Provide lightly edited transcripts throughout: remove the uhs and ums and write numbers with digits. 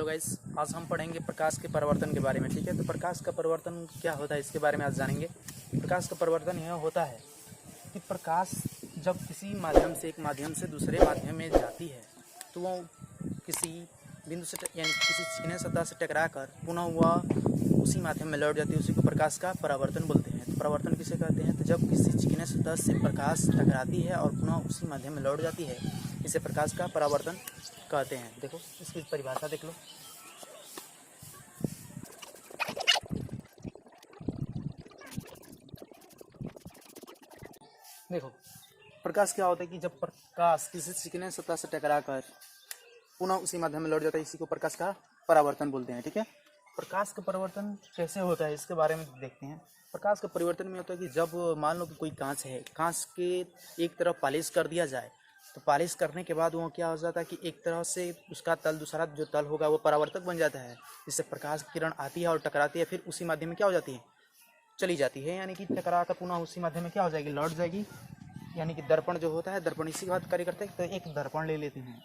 Guys, आज हम पढ़ेंगे प्रकाश के परिवर्तन के बारे में। ठीक है, तो प्रकाश का परिवर्तन क्या होता है इसके बारे में आज जानेंगे। प्रकाश का परिवर्तन यह होता है कि प्रकाश जब किसी माध्यम से एक माध्यम से दूसरे माध्यम में जाती है तो वो किसी बिंदु से यानी किसी चिकने सतह से टकरा कर पुनः वह उसी माध्यम में लौट जाती है। उसी को प्रकाश का परावर्तन बोलते हैं। तो परावर्तन किसे कहते हैं? तो जब किसी चिकने सतह से प्रकाश टकराती है और पुनः उसी माध्यम में लौट जाती है, इसे प्रकाश का परावर्तन कहते हैं। देखो इसकी परिभाषा देख लो। देखो प्रकाश क्या होता है कि जब प्रकाश किसी चिकने सतह से टकरा कर पुनः उसी माध्यम में लौट जाता है, इसी को प्रकाश का परावर्तन बोलते हैं। ठीक है, प्रकाश का परिवर्तन कैसे होता है इसके बारे में देखते हैं। प्रकाश का परिवर्तन में होता है कि जब मान लो कि कोई कांच है, कांच के एक तरफ पॉलिश कर दिया जाए तो पॉलिश करने के बाद वो क्या हो जाता है कि एक तरह से उसका तल, दूसरा जो तल होगा वो परावर्तक बन जाता है, जिससे प्रकाश किरण आती है और टकराती है, फिर उसी माध्यम में क्या हो जाती है, चली जाती है। यानी कि टकरा कर पुनः उसी माध्यम में क्या हो जाएगी, लौट जाएगी। यानी कि दर्पण जो होता है, दर्पण इसी बात कार्य करते हैं। तो एक दर्पण ले लेते हैं,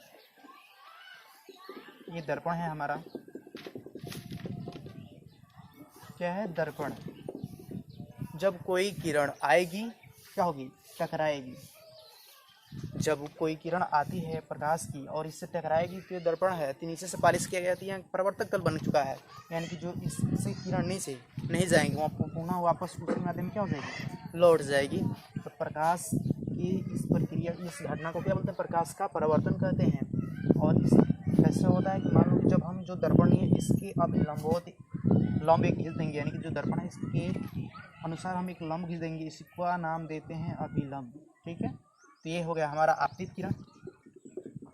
ये दर्पण है हमारा, क्या है, दर्पण। जब कोई किरण आएगी क्या होगी, टकराएगी। जब कोई किरण आती है प्रकाश की और इससे टकराएगी तो ये दर्पण है, तो नीचे से पॉलिश किया गया, यहाँ परावर्तक तल बन चुका है। यानी कि जो इससे किरण नीचे नहीं जाएंगे वहाँ पुनः वापस उसी माध्यम में क्या हो जाएगी, लौट जाएगी। तो प्रकाश की इस प्रक्रिया, इस घटना को क्या बोलते हैं, प्रकाश का परावर्तन कहते हैं। और इस ऐसा होता है कि मान लो कि जब हम जो दर्पण है इसके लंब एक खींच देंगे, यानी कि जो दर्पण है इसके अनुसार हम एक लंब खींच देंगे, इसका नाम देते हैं अभिलंब। ठीक है, तो ये हो गया हमारा आपतित किरण।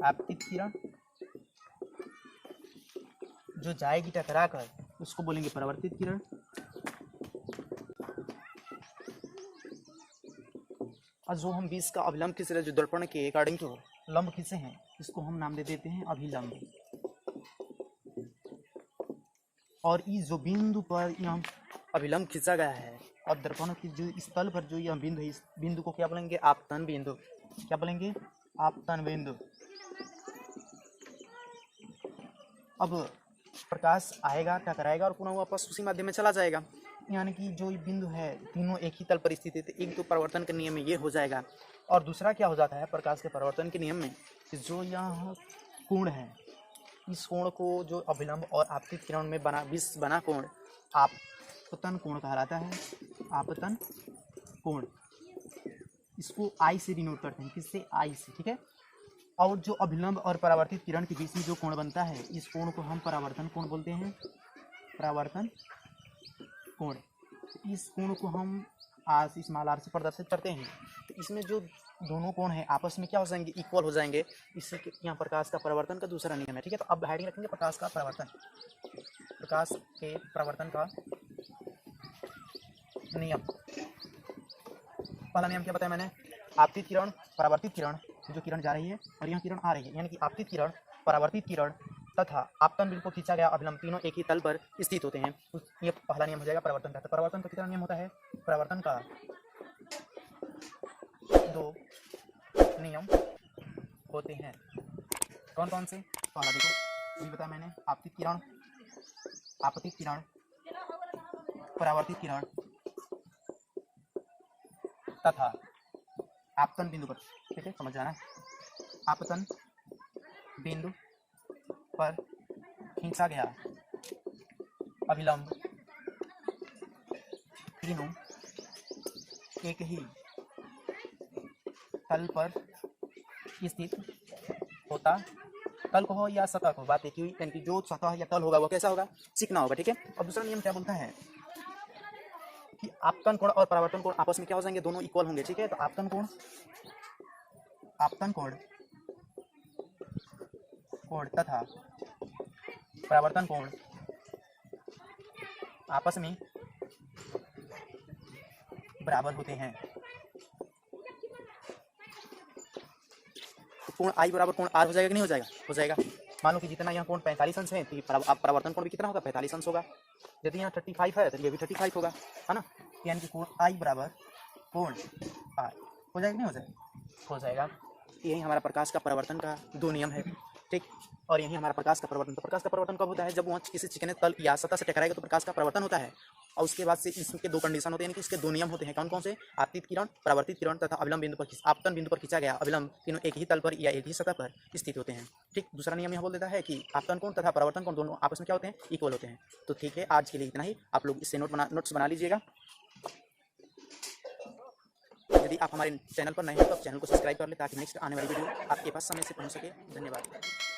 आपतित किरण जो जाएगी टकरा कर उसको बोलेंगे परावर्तित किरण। और जो हम 20 का अभिलंब खींच रहे, जो दर्पण के अकॉर्डिंग टू लंब खींचे हैं, इसको हम नाम दे देते हैं अभिलंब। और इस जो बिंदु पर यहाँ अभिलंब खींचा गया है और दर्पण की जो इस तल पर जो यह बिंदु है, इस बिंदु को क्या बोलेंगे, आपतन बिंदु। क्या बोलेंगे, आपतन बिंदु। अब प्रकाश आएगा, टकराएगा और पुनः वापस उसी माध्यम में चला जाएगा। यानी कि जो ये बिंदु है तीनों एक ही तल पर स्थित है। तो एक तो परिवर्तन के नियम में ये हो जाएगा, और दूसरा क्या हो जाता है प्रकाश के परिवर्तन के नियम में, कि जो यहाँ कोण है, इस कोण को जो अभिलंब और आपतित किरण में बना कोण आपतन कोण कहलाता है। आपतन कोण, इसको आई से डिनोट करते हैं, किससे, आई से। ठीक है, और जो अभिलंब और परावर्तित किरण के बीच में जो कोण बनता है, इस कोण को हम परावर्तन कोण बोलते हैं। परावर्तन कोण। इस कोण को हम स्मॉल आर से प्रदर्शित करते हैं। तो इसमें जो दोनों कोण हैं आपस में क्या हो जाएंगे, इक्वल हो जाएंगे। इससे यहाँ प्रकाश का परावर्तन का दूसरा नियम है। ठीक है, तो अब हेडिंग रखेंगे प्रकाश का परावर्तन। प्रकाश के परावर्तन का नियम। पहला नियम क्या बताया मैंने, आपतित किरण, परावर्तित किरण, जो किरण जा रही है और यह किरण आ रही है, यानी कि आपतित किरण, परावर्तित किरण तथा आपतन बिंदु को खींचा गया अभिलंब तीनों एक ही तल पर स्थित होते हैं। ये पहला नियम हो जाएगा परावर्तन का। तो परावर्तन का कितना नियम होता है, परावर्तन का 2 नियम होते हैं। कौन कौन से, पहला देखो ये बताया मैंने, आपतित किरण, आपतित किरण, परावर्तित किरण तथा आपतन बिंदु पर। ठीक है, समझ जाना, आपतन बिंदु पर खींचा गया अभिलंब तीनों एक ही तल पर स्थित होता। तल को हो या सतह को, बात एक ही, यानी कि जो सतह या तल होगा वो कैसा होगा, चिकना होगा। ठीक है, और दूसरा नियम क्या बोलता है कि आपतन कोण और परावर्तन कोण आपस में क्या हो जाएंगे, दोनों इक्वल होंगे। ठीक है, तो आपतन कोण तथा परावर्तन कोण आपस में बराबर होते हैं। तो कोण आई बराबर कोण आर हो जाएगा कि नहीं हो जाएगा, हो जाएगा। मान लो कि जितना यहाँ कोण 45 अंश है, तो परावर्तन कोण भी कितना होगा, 45 अंश होगा। यदि यहाँ 35 है तो ये भी 35 होगा, है ना। यानी कि कोण आई बराबर कोण आर हो जाएगा, नहीं हो जाएगा, हो जाएगा। यही हमारा प्रकाश का परावर्तन का 2 नियम है। ठीक। और यही हमारा प्रकाश का परिवर्तन। तो प्रकाश का परिवर्तन कब होता है? जब वह किसी चिकने तल या सतह से टकराएगा तो प्रकाश का परिवर्तन होता है। और उसके बाद से इसके दो कंडीशन होते हैं, यानी कि इसके दो नियम होते हैं। कौन कौन से? आपतित किरण, परावर्तित किरण तथा अविलंब बिंदु पर आपतन बिंदु पर खींचा गया अविलंब, तीनों एक ही तल पर या एक ही सतह पर स्थित होते हैं। ठीक। दूसरा नियम यह बोल देता है कि आपतन कोण तथा परावर्तन कोण दोनों आपस में क्या होते हैं? इक्वल होते हैं। तो ठीक है, आज के लिए इतना ही। आप लोग इससे नोट्स बना लीजिएगा। यदि आप हमारे चैनल पर नए हैं तो आप चैनल को सब्सक्राइब कर लें ताकि नेक्स्ट आने वाली वीडियो आपके पास समय से पहुंच सके। धन्यवाद।